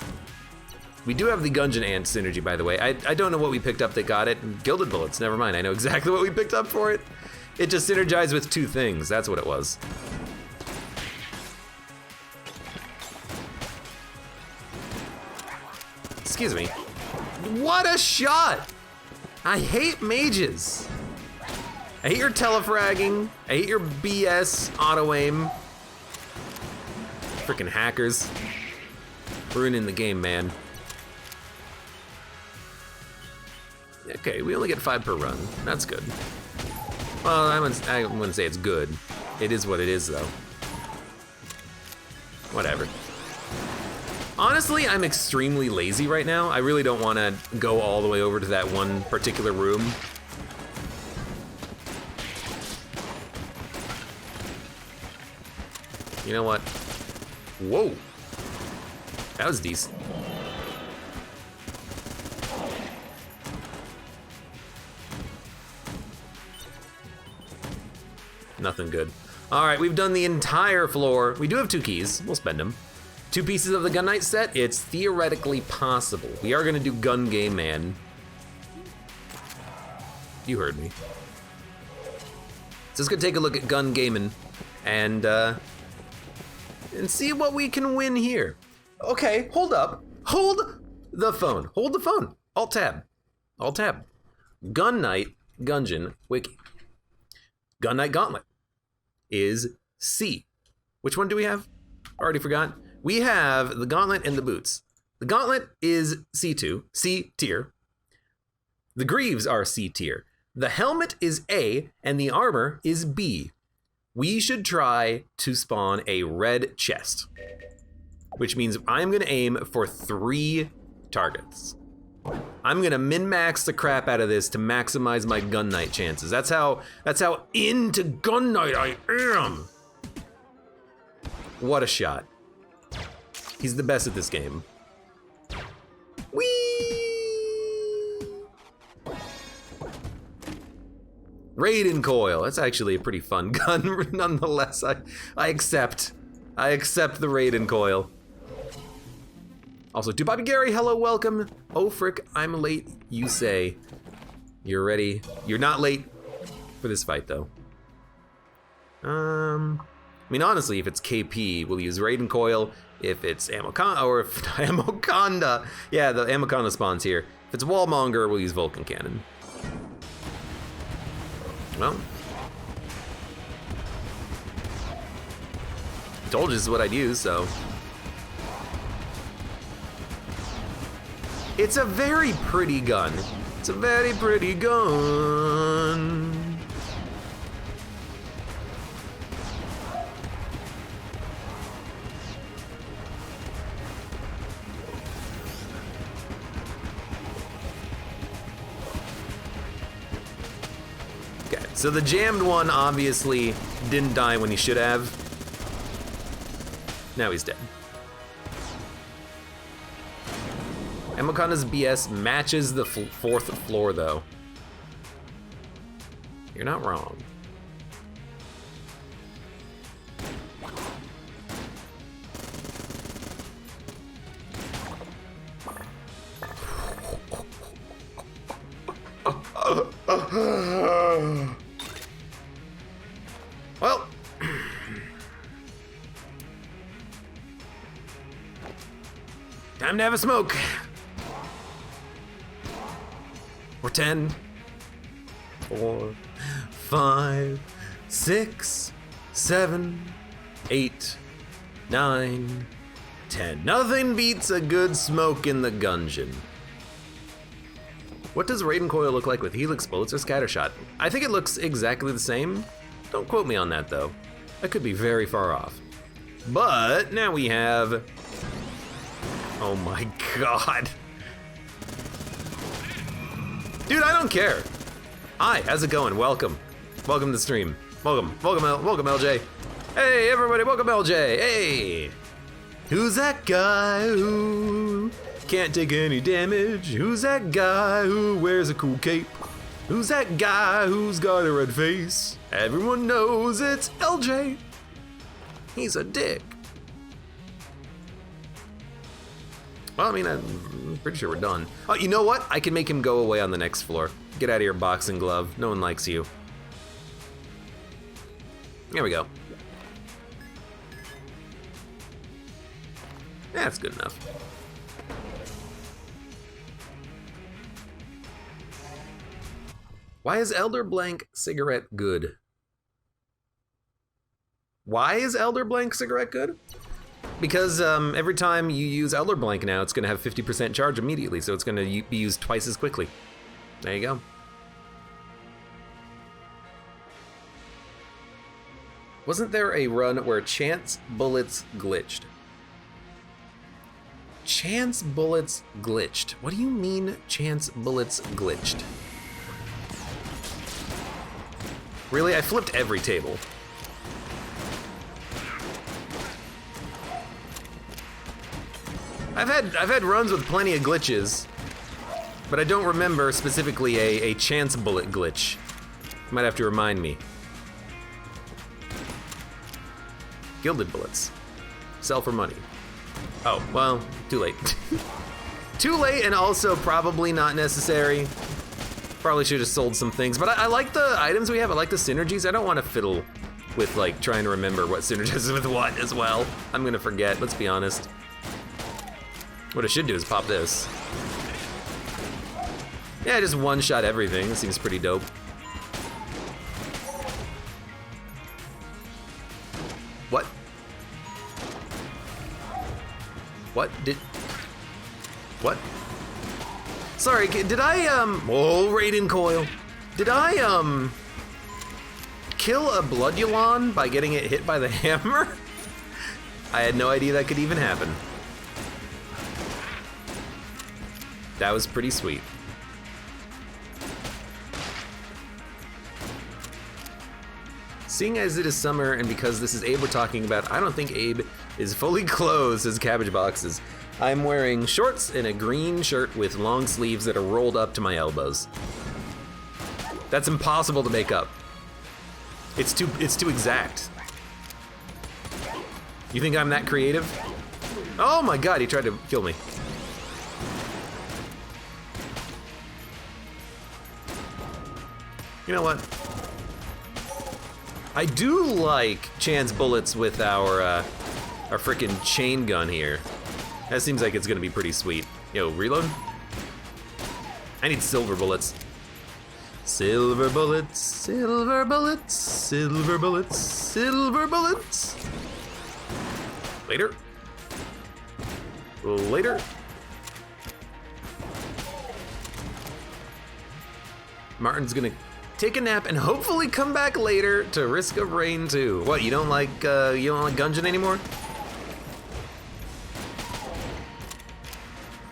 We do have the Gungeon Ant synergy, by the way. I don't know what we picked up that got it. Gilded Bullets, never mind. I know exactly what we picked up for it. It just synergized with 2 things. That's what it was. Excuse me. What a shot! I hate mages. I hate your telefragging. I hate your BS auto-aim. Freaking hackers. Ruining the game, man. Okay, we only get 5 per run. That's good. Well, I wouldn't say it's good. It is what it is, though. Whatever. Honestly, I'm extremely lazy right now. I really don't want to go all the way over to that one particular room. You know what? Whoa. That was decent. Nothing good. All right, we've done the entire floor. We do have 2 keys. We'll spend them. 2 pieces of the Gun Knight set. It's theoretically possible. We are gonna do Gun Game Man. You heard me. So let's go take a look at Gun Gaming and see what we can win here. Okay, hold up. Hold the phone. Hold the phone. Alt tab. Alt tab. Gun Knight Gungeon Wiki. Gun Knight Gauntlet is C. Which one do we have? Already forgot. We have the Gauntlet and the boots. The Gauntlet is C2, C tier. The greaves are C tier. The helmet is A, and the armor is B. We should try to spawn a red chest, which means I'm gonna aim for 3 targets. I'm gonna min-max the crap out of this to maximize my Gun Knight chances. That's how into Gun Knight I am. What a shot. He's the best at this game. Whee! Raiden coil. That's actually a pretty fun gun, nonetheless. I accept the Raiden coil. Also, to Bobby Gary, hello, welcome. Oh, frick, I'm late, you say. You're ready. You're not late for this fight, though. I mean, honestly, if it's KP, we'll use Raiden coil. If it's Amoconda, or if Amoconda, yeah, the Amoconda spawns here. If it's Wallmonger, we'll use Vulcan Cannon. Well, I told you this is what I'd use, so. It's a very pretty gun. It's a very pretty gun. Okay, so the jammed one obviously didn't die when he should have. Now he's dead. Amoconda's BS matches the 4th floor, though. You're not wrong. Well. Time to have a smoke. Or 10, 4, 5, 6, 7, 8, 9, 10. Nothing beats a good smoke in the Gungeon. What does Raiden coil look like with Helix bullets or Scattershot? I think it looks exactly the same. Don't quote me on that, though. I could be very far off. But now we have... Oh my god. Dude, I don't care. Hi, how's it going? Welcome. Welcome to the stream. Welcome LJ. Hey, everybody, welcome LJ. Hey. Who's that guy who can't take any damage? Who's that guy who wears a cool cape? Who's that guy who's got a red face? Everyone knows it's LJ. He's a dick. Well, I mean, I'm pretty sure we're done. Oh, you know what? I can make him go away on the next floor. Get out of here, boxing glove. No one likes you. There we go. Yeah, that's good enough. Why is Elder Blank cigarette good? Why is Elder Blank cigarette good? Because every time you use Elder Blank now, it's gonna have 50% charge immediately, so it's gonna be used twice as quickly. There you go. Wasn't there a run where chance bullets glitched? Chance bullets glitched. What do you mean chance bullets glitched? Really? I flipped every table. I've had runs with plenty of glitches, but I don't remember specifically a chance bullet glitch. You might have to remind me. Gilded bullets. Sell for money. Oh, well, too late. Too late, and also probably not necessary. Probably should have sold some things, but I like the items we have. I like the synergies. I don't want to fiddle with like trying to remember what synergizes with what as well. I'm gonna forget, let's be honest. What I should do is pop this. Yeah, just one-shot everything. This seems pretty dope. What? What did... What? Sorry, did I, oh, Raiden Coil. Did I, kill a Bloodulon by getting it hit by the hammer? I had no idea that could even happen. That was pretty sweet. Seeing as it is summer and because this is Abe we're talking about, I don't think Abe is fully clothed as Cabbage Boxes. I'm wearing shorts and a green shirt with long sleeves that are rolled up to my elbows. That's impossible to make up. It's too exact. You think I'm that creative? Oh my god, he tried to kill me. You know what? I do like chance bullets with our frickin' chain gun here. That seems like it's gonna be pretty sweet. Yo, reload? I need silver bullets. Silver bullets, silver bullets, silver bullets, silver bullets. Later. Later. Martin's gonna take a nap and hopefully come back later to Risk of Rain 2. What, you don't like Gungeon anymore?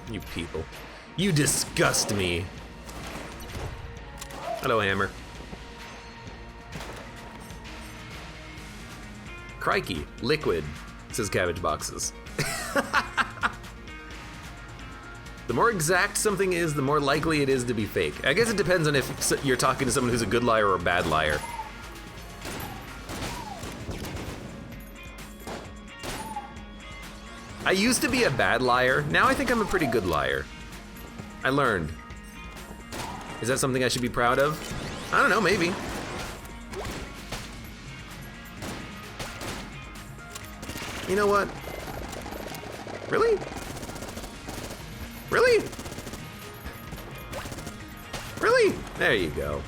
You people. You disgust me. Hello, Hammer. Crikey, liquid, says Cabbage Boxes. The more exact something is, the more likely it is to be fake. I guess it depends on if you're talking to someone who's a good liar or a bad liar. I used to be a bad liar. Now I think I'm a pretty good liar. I learned. Is that something I should be proud of? I don't know, maybe. You know what? Really? Really? Really? There you go.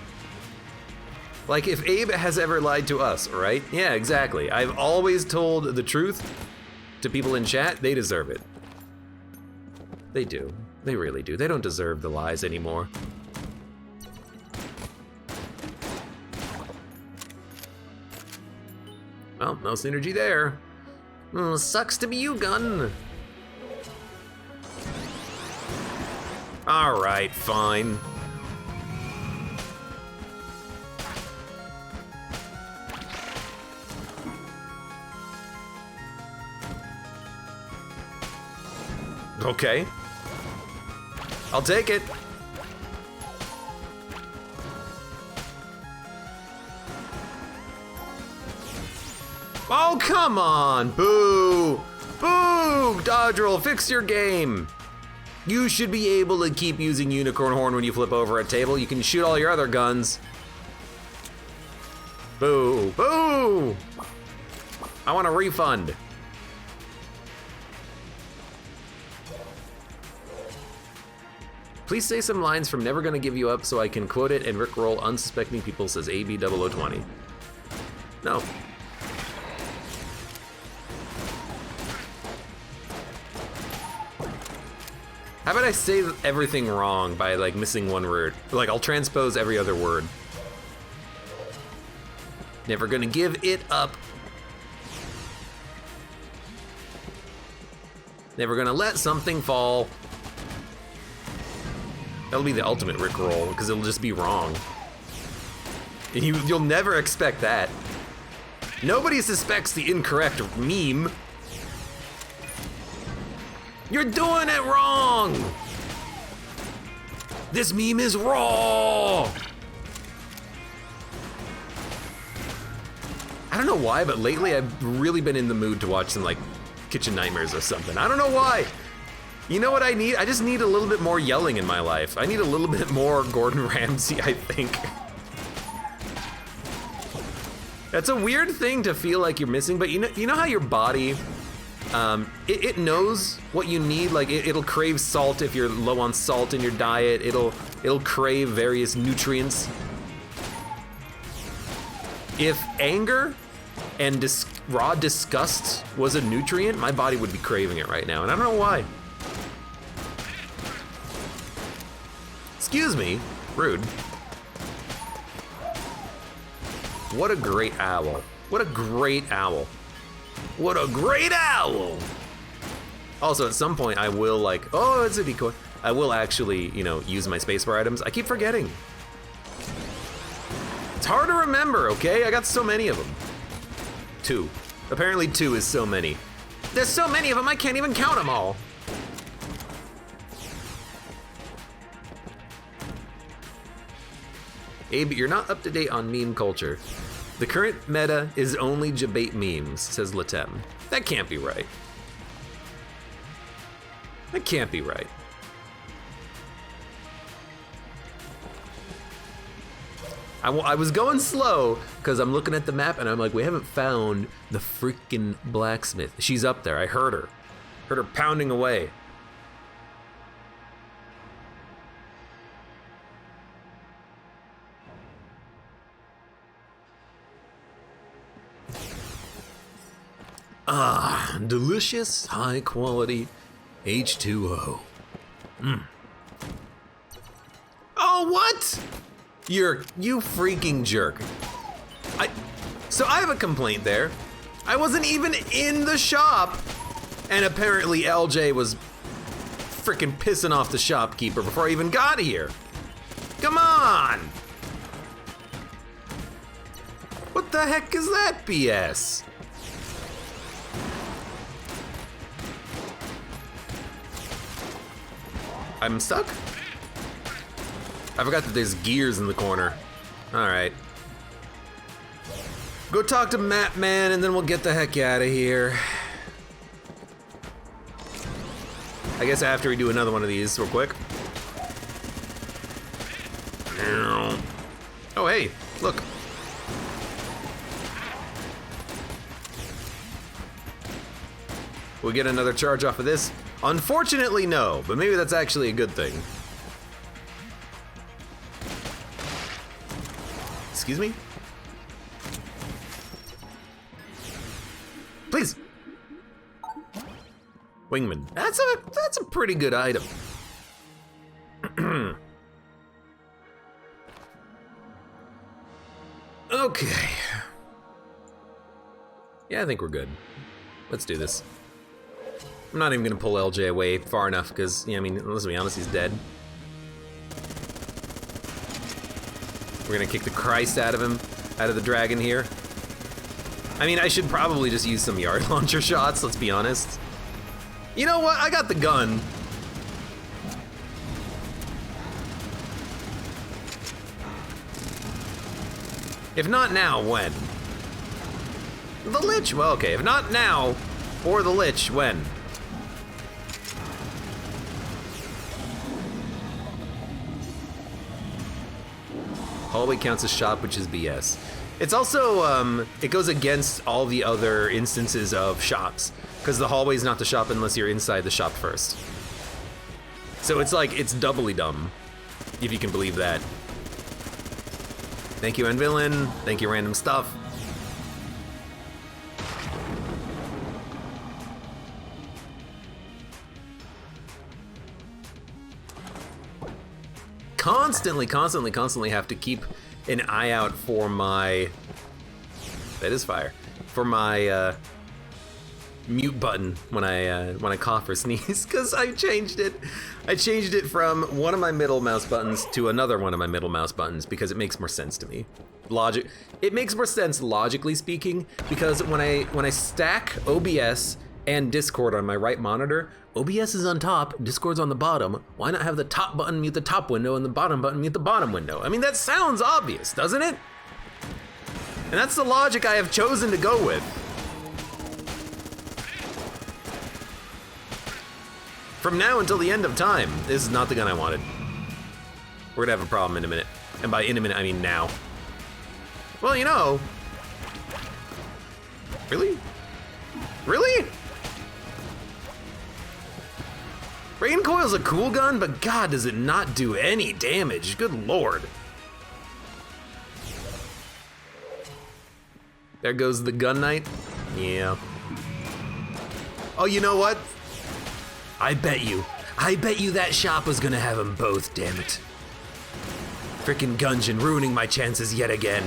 Like if Abe has ever lied to us, right? Yeah, exactly. I've always told the truth to people in chat. They deserve it. They do. They really do. They don't deserve the lies anymore. Well, no synergy there. Sucks to be you, gun. All right, fine. Okay. I'll take it. Oh, come on. Boo. Boo. Dodge roll, fix your game. You should be able to keep using Unicorn Horn when you flip over a table. You can shoot all your other guns. Boo. Boo. I want a refund. Please say some lines from Never Gonna Give You Up so I can quote it and rickroll unsuspecting people, says AB0020. No. How about I say everything wrong by like missing one word? Like I'll transpose every other word. Never gonna give it up. Never gonna let something fall. That'll be the ultimate Rickroll, because it'll just be wrong. And you'll never expect that. Nobody suspects the incorrect meme. You're doing it wrong! This meme is wrong! I don't know why, but lately I've really been in the mood to watch some like Kitchen Nightmares or something. I don't know why. You know what I need? I just need a little bit more yelling in my life. I need a little bit more Gordon Ramsay, I think. That's a weird thing to feel like you're missing, but you know how your body, it knows what you need. Like it'll crave salt if you're low on salt in your diet. It'll crave various nutrients. If anger and raw disgust was a nutrient, my body would be craving it right now, and I don't know why. Excuse me, rude. What a great owl. What a great owl. What a great owl! Also, at some point, I will like, oh, it's a decoy. I will actually, you know, use my spacebar items. I keep forgetting. It's hard to remember, okay? I got so many of them. 2. Apparently 2 is so many. There's so many of them, I can't even count them all. Abe, you're not up to date on meme culture. The current meta is only debate memes, says Latem. That can't be right. That can't be right. I was going slow because I'm looking at the map and I'm like, we haven't found the freaking blacksmith. She's up there, I heard her. Heard her pounding away. Ah, delicious, high quality H2O. Oh, what? You freaking jerk. So I have a complaint there. I wasn't even in the shop, and apparently LJ was freaking pissing off the shopkeeper before I even got here. Come on! What the heck is that BS? I'm stuck? I forgot that there's gears in the corner. All right. Go talk to Map Man and then we'll get the heck out of here. I guess after we do another one of these real quick. Oh, hey, look. We'll get another charge off of this. Unfortunately, no, but maybe that's actually a good thing. Excuse me? Please. Wingman. That's a pretty good item. Okay. Yeah, I think we're good. Let's do this. I'm not even gonna pull LJ away far enough because, yeah, I mean, let's be honest, he's dead. We're gonna kick the Christ out of him, out of the dragon here. I mean, I should probably just use some yard launcher shots, let's be honest. You know what, I got the gun. If not now, when? The Lich, well, okay, if not now, or the Lich, when? Hallway counts as shop, which is BS. It's also, it goes against all the other instances of shops, because the hallway is not the shop unless you're inside the shop first. So it's like, it's doubly dumb, if you can believe that. Thank you, Villain. Thank you, Random Stuff. Constantly have to keep an eye out for my, that is fire, for my mute button when I cough or sneeze, because I changed it. I changed it from one of my middle mouse buttons to another one of my middle mouse buttons because it makes more sense to me. It makes more sense logically speaking, because when I stack OBS and Discord on my right monitor, OBS is on top, Discord's on the bottom. Why not have the top button mute the top window and the bottom button mute the bottom window? I mean, that sounds obvious, doesn't it? And that's the logic I have chosen to go with. From now until the end of time, this is not the gun I wanted. We're gonna have a problem in a minute. And by in a minute, I mean now. Well, you know. Really? Really? Rain Coil's a cool gun, but God, does it not do any damage. Good Lord. There goes the gun knight. Yeah. Oh, you know what? I bet you that shop was gonna have them both, damn it. Frickin' Gungeon ruining my chances yet again.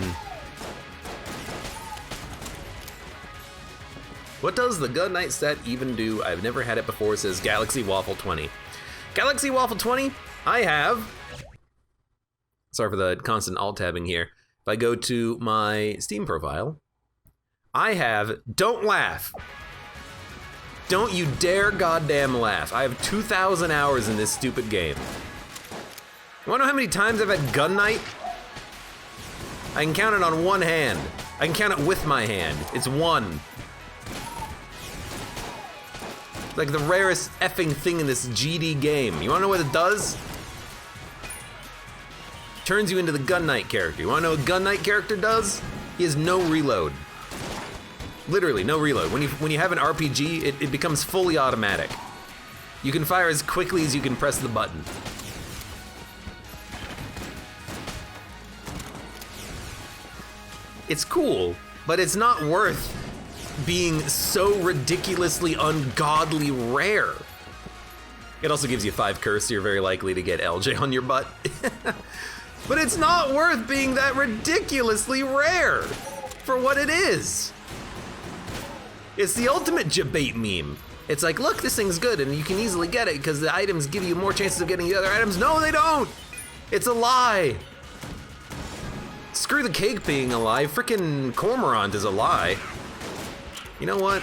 What does the gun knight set even do? I've never had it before, says Galaxy Waffle 20. Galaxy Waffle 20, I have. Sorry for the constant alt-tabbing here. If I go to my Steam profile, I have, don't laugh. Don't you dare goddamn laugh. I have 2,000 hours in this stupid game. You wanna know how many times I've had Gun Knight? I can count it on one hand. I can count it with my hand. It's one. It's like the rarest effing thing in this GD game. You wanna know what it does? Turns you into the Gun Knight character. You wanna know what Gun Knight character does? He has no reload. Literally, no reload. When you have an RPG, it becomes fully automatic. You can fire as quickly as you can press the button. It's cool, but it's not worth being so ridiculously ungodly rare. It also gives you 5 curse, so you're very likely to get LJ on your butt. But it's not worth being that ridiculously rare for what it is. It's the ultimate debate meme. It's like, look, this thing's good and you can easily get it because the items give you more chances of getting the other items. No, they don't. It's a lie. Screw the cake being a lie. Frickin' Cormorant is a lie. You know what?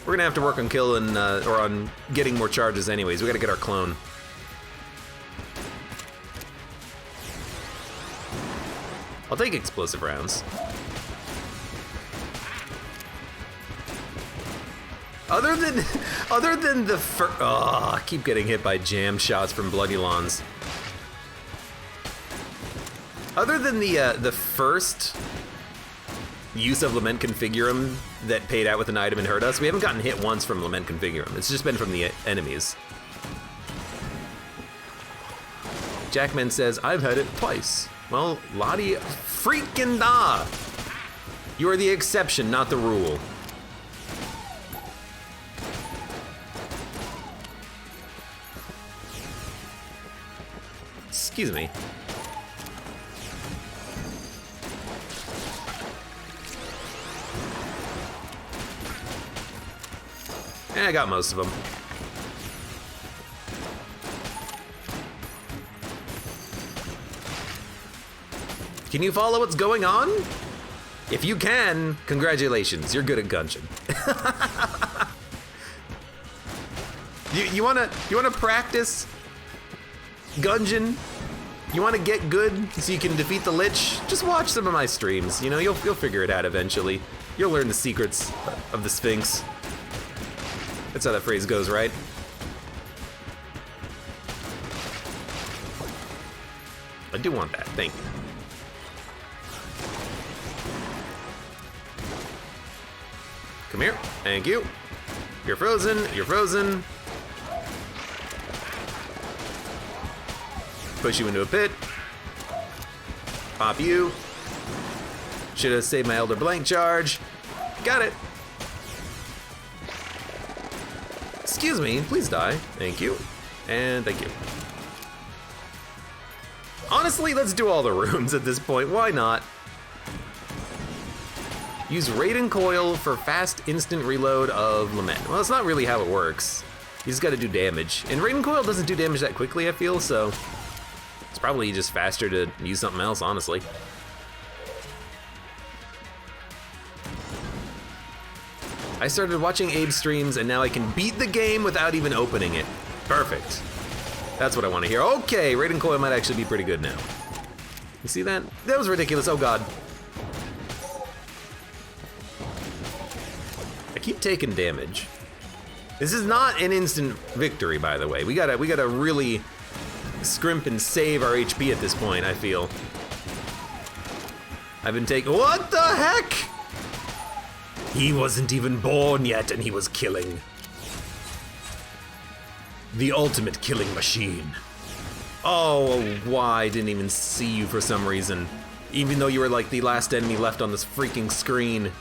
We're gonna have to work on killing, or on getting more charges anyways. We gotta get our clone. I'll take explosive rounds. Other than the I keep getting hit by jam shots from Bloody Lawns. Other than the first use of Lament Configurum that paid out with an item and hurt us, we haven't gotten hit once from Lament Configurum. It's just been from the enemies. Jackman says, I've had it twice. Well, Lottie freaking da! You are the exception, not the rule. Excuse me. I got most of them. Can you follow what's going on? If you can, congratulations, you're good at Gungeon. you wanna practice Gungeon? You wanna get good so you can defeat the Lich? Just watch some of my streams. You know, you'll figure it out eventually. You'll learn the secrets of the Sphinx. That's how that phrase goes, right? I do want that, thank you. Come here, thank you. You're frozen, you're frozen. Push you into a pit. Pop you. Should have saved my Elder Blank charge. Got it. Excuse me, please die. Thank you. And thank you. Honestly, let's do all the rooms at this point. Why not? Use Raiden Coil for fast instant reload of Lament. Well, that's not really how it works. You just gotta do damage. And Raiden Coil doesn't do damage that quickly, I feel, so it's probably just faster to use something else, honestly. I started watching Abe streams and now I can beat the game without even opening it. Perfect. That's what I want to hear. Okay, Raiden Coil might actually be pretty good now. You see that? That was ridiculous, oh god. I keep taking damage. This is not an instant victory, by the way. We gotta really scrimp and save our HP at this point, I feel. I've been taking, what the heck? He wasn't even born yet and he was killing. The ultimate killing machine. Oh, why? I didn't even see you for some reason. Even though you were like the last enemy left on this freaking screen.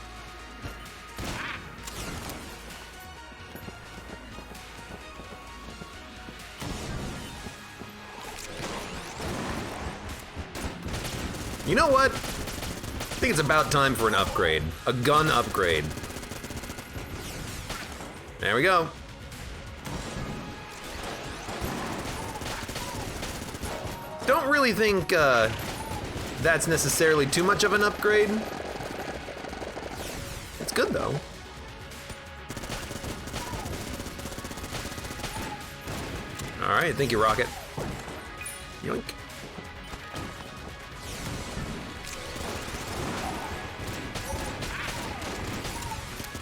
You know what? I think it's about time for an upgrade. A gun upgrade. There we go. Don't really think that's necessarily too much of an upgrade. It's good though. All right, thank you, Rocket. Yoink.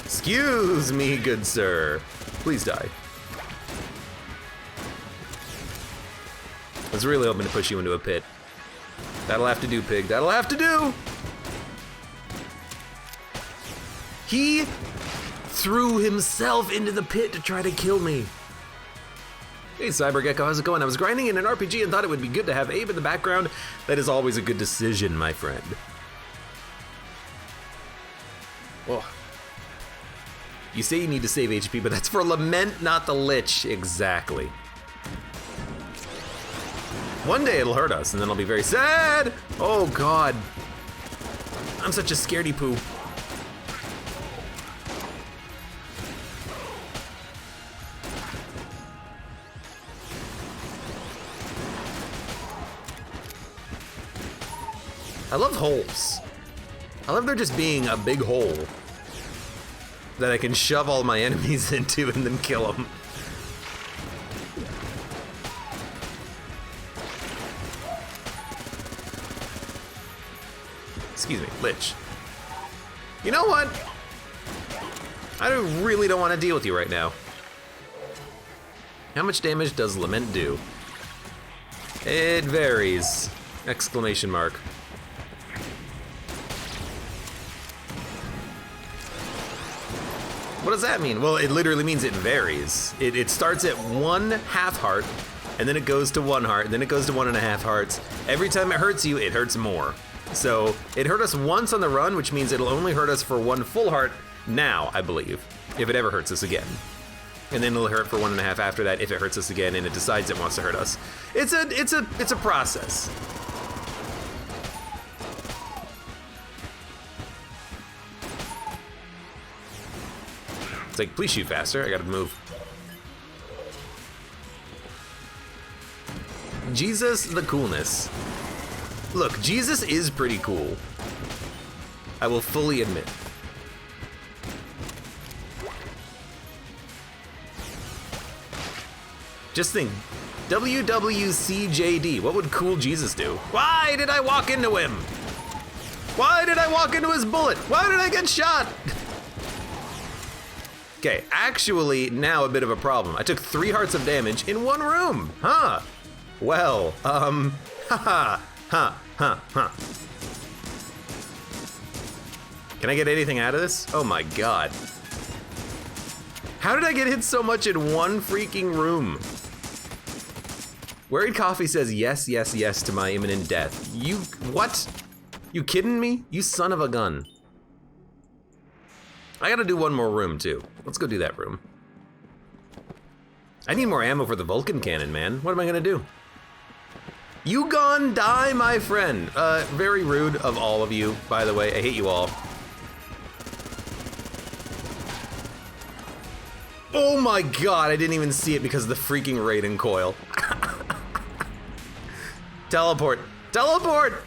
Excuse me, good sir. Please die. I was really hoping to push you into a pit. That'll have to do, pig. That'll have to do! He threw himself into the pit to try to kill me. Hey, CyberGecko, how's it going? I was grinding in an RPG and thought it would be good to have Abe in the background. That is always a good decision, my friend. Oh. You say you need to save HP, but that's for Lament, not the Lich. Exactly. One day it'll hurt us, and then I'll be very sad. Oh, God. I'm such a scaredy poo. I love holes. I love there just being a big hole that I can shove all my enemies into and then kill them. Excuse me, Lich. You know what? I really don't want to deal with you right now. How much damage does Lament do? It varies. Exclamation mark. What does that mean? Well, it literally means it varies. It starts at 1 half heart, and then it goes to 1 heart, and then it goes to 1.5 hearts. Every time it hurts you, it hurts more. So it hurt us once on the run, which means it'll only hurt us for 1 full heart now, I believe, if it ever hurts us again. And then it'll hurt for 1.5 after that if it hurts us again and it decides it wants to hurt us. It's a process. It's like, please shoot faster, I gotta move. Jesus the coolness. Look, Jesus is pretty cool. I will fully admit. Just think, WWCJD, what would cool Jesus do? Why did I walk into him? Why did I walk into his bullet? Why did I get shot? Okay, actually, now a bit of a problem. I took 3 hearts of damage in 1 room, huh? Well, haha, huh. Can I get anything out of this? Oh my God. How did I get hit so much in 1 freaking room? Worried Coffee says yes, yes, yes to my imminent death. You, what? You kidding me? You son of a gun. I gotta do 1 more room too. Let's go do that room. I need more ammo for the Vulcan cannon, man. What am I gonna do? You gone die, my friend. Very rude of all of you, by the way. I hate you all. Oh my god, I didn't even see it because of the freaking Raiden coil. Teleport. Teleport!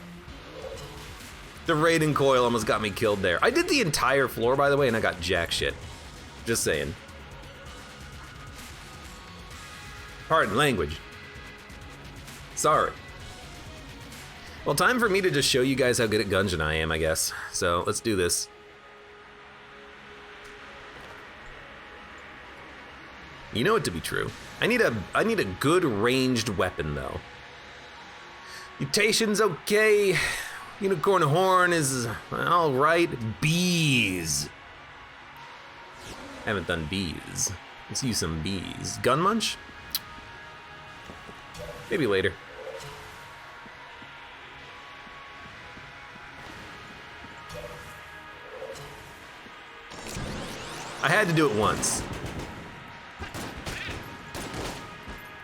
The Raiden coil almost got me killed there. I did the entire floor, by the way, and I got jack shit. Just saying. Pardon language. Sorry. Well, time for me to just show you guys how good at Gungeon I am, I guess. So, let's do this. You know it to be true. I need a good ranged weapon, though. Mutation's okay. Unicorn horn is all right. Bees. Haven't done bees. Let's use some bees. Gun munch? Maybe later. I had to do it once.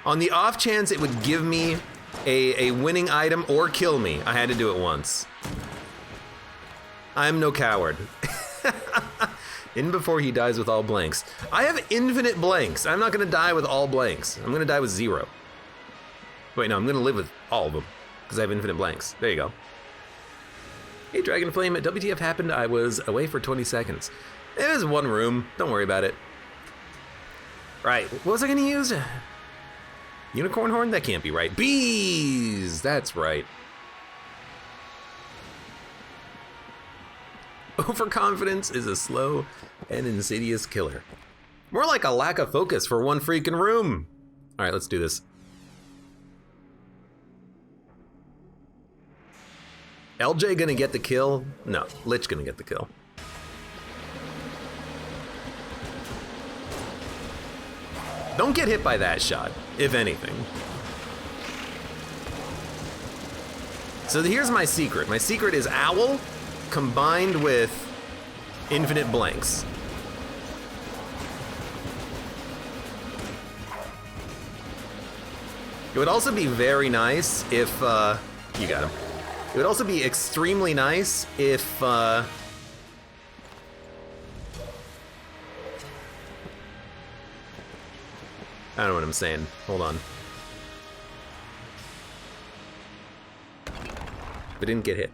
On the off chance it would give me a winning item or kill me, I had to do it once. I'm no coward. In before he dies with all blanks. I have infinite blanks. I'm not gonna die with all blanks. I'm gonna die with 0. Wait, no, I'm gonna live with all of them because I have infinite blanks. There you go. Hey, Dragonflame, WTF happened? I was away for 20 seconds. It was one room, don't worry about it. Right, what was I gonna use? Unicorn horn? That can't be right. Bees! That's right. Overconfidence is a slow and insidious killer. More like a lack of focus for one freaking room. All right, let's do this. LJ gonna get the kill? No, Lich gonna get the kill. Don't get hit by that shot, if anything. So here's my secret. My secret is Owl combined with infinite blanks. It would also be very nice if, you got him. It would also be extremely nice if, I don't know what I'm saying. Hold on. But didn't get hit.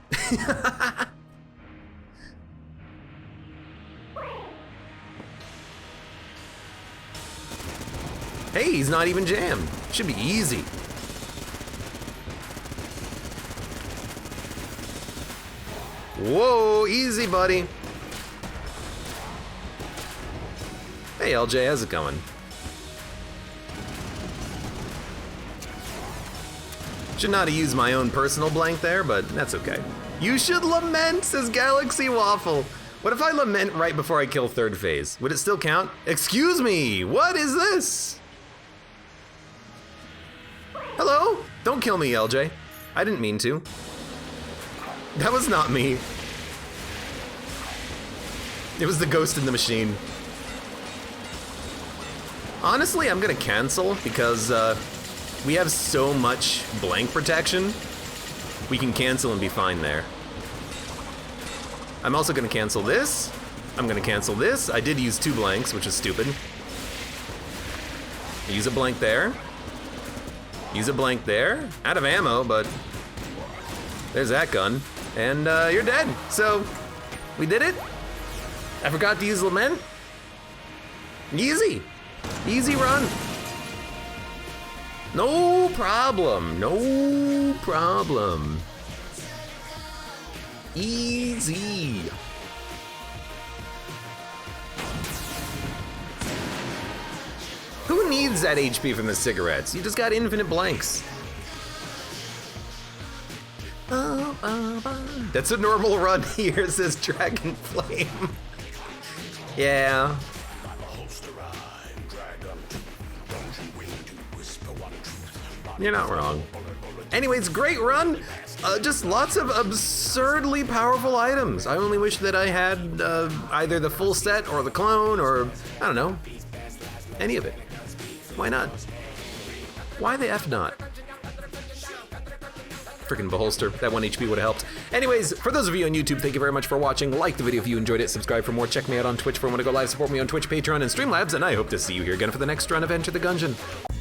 Hey, he's not even jammed. Should be easy. Whoa, easy, buddy. Hey, LJ, how's it going? Should not have used my own personal blank there, but that's okay. You should lament, says Galaxy Waffle. What if I lament right before I kill third phase? Would it still count? Excuse me, what is this? Hello? Don't kill me, LJ. I didn't mean to. That was not me. It was the ghost in the machine. Honestly, I'm gonna cancel because we have so much blank protection. We can cancel and be fine there. I'm also gonna cancel this. I'm gonna cancel this. I did use 2 blanks, which is stupid. Use a blank there. Use a blank there. Out of ammo, but there's that gun. And you're dead. So, we did it. I forgot to use Lament. Easy. Easy run. No problem. No problem. Easy. Who needs that HP from the cigarettes? You just got infinite blanks. That's a normal run here, says Dragonflame. Yeah. You're not wrong. Anyways, great run. Just lots of absurdly powerful items. I only wish that I had either the full set or the clone or, I don't know, any of it. Why not? Why the F not? freaking beholster. That 1 HP would have helped. Anyways, for those of you on YouTube, thank you very much for watching. Like the video if you enjoyed it. Subscribe for more. Check me out on Twitch for when I go live. Support me on Twitch, Patreon, and Streamlabs. And I hope to see you here again for the next run of Enter the Gungeon.